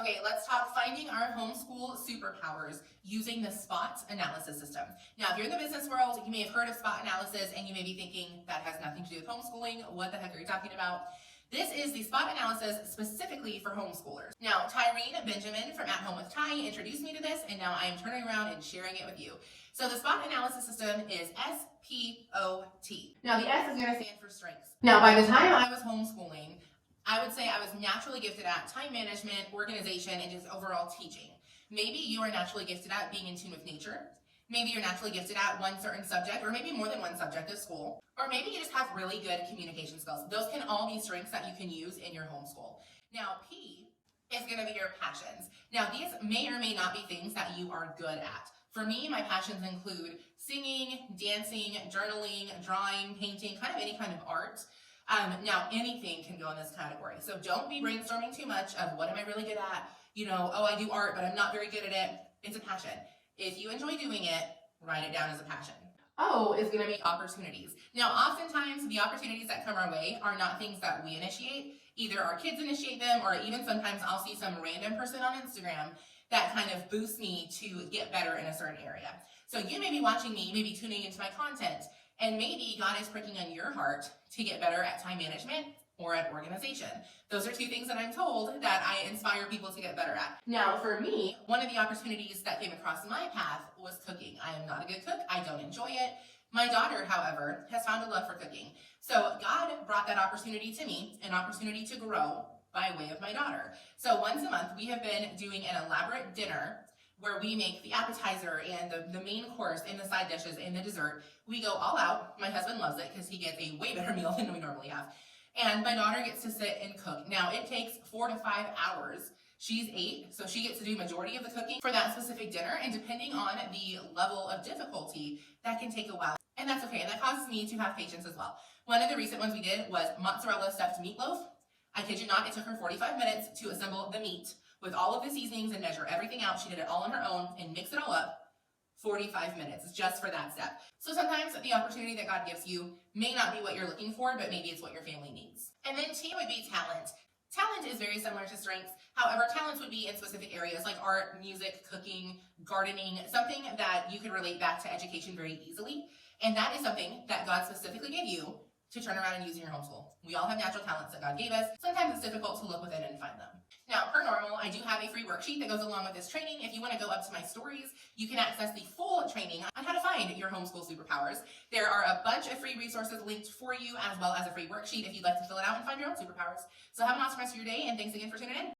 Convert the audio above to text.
Okay, let's talk finding our homeschool superpowers using the SPOT analysis system. Now, if you're in the business world, you may have heard of SPOT analysis and you may be thinking that has nothing to do with homeschooling. What the heck are you talking about? This is the SPOT analysis specifically for homeschoolers. Now, Tyrene Benjamin from At Home with Ty introduced me to this, and now I am turning around and sharing it with you. So the SPOT analysis system is SPOT. Now, the S is going to stand for strengths. Now, by the time I was homeschooling, I would say I was naturally gifted at time management, organization, and just overall teaching. Maybe you are naturally gifted at being in tune with nature. Maybe you're naturally gifted at one certain subject, or maybe more than one subject at school. Or maybe you just have really good communication skills. Those can all be strengths that you can use in your homeschool. Now, P is going to be your passions. Now, these may or may not be things that you are good at. For me, my passions include singing, dancing, journaling, drawing, painting, kind of any kind of art. Now, anything can go in this category. So don't be brainstorming too much of what am I really good at? Oh, I do art, but I'm not very good at it. It's a passion. If you enjoy doing it, write it down as a passion. O is going to be opportunities. Now, oftentimes, the opportunities that come our way are not things that we initiate. Either our kids initiate them, or even sometimes I'll see some random person on Instagram that kind of boosts me to get better in a certain area. So you may be watching me, you may be tuning into my content, and maybe God is pricking on your heart to get better at time management or at organization. Those are two things that I'm told that I inspire people to get better at. Now, for me, one of the opportunities that came across my path was cooking. I am not a good cook. I don't enjoy it. My daughter, however, has found a love for cooking. So God brought that opportunity to me, an opportunity to grow by way of my daughter. So once a month, we have been doing an elaborate dinner where we make the appetizer and the main course and the side dishes and the dessert. We go all out. My husband loves it because he gets a way better meal than we normally have. And my daughter gets to sit and cook. Now, it takes 4 to 5 hours. She's 8, so she gets to do majority of the cooking for that specific dinner. And depending on the level of difficulty, that can take a while. And that's okay. And that causes me to have patience as well. One of the recent ones we did was mozzarella stuffed meatloaf. I kid you not, it took her 45 minutes to assemble the meat with all of the seasonings and measure everything out. She did it all on her own and mix it all up. 45 minutes just for that step. So sometimes the opportunity that God gives you may not be what you're looking for, but maybe it's what your family needs. And then T would be talent. Talent is very similar to strengths. However, talents would be in specific areas like art, music, cooking, gardening, something that you could relate back to education very easily. And that is something that God specifically gave you to turn around and use in your homeschool. We all have natural talents that God gave us. Sometimes it's difficult to look within and find them. Now, per normal, I do have a free worksheet that goes along with this training. If you want to go up to my stories, you can access the full training on how to find your homeschool superpowers. There are a bunch of free resources linked for you, as well as a free worksheet if you'd like to fill it out and find your own superpowers. So have an awesome rest of your day, and thanks again for tuning in.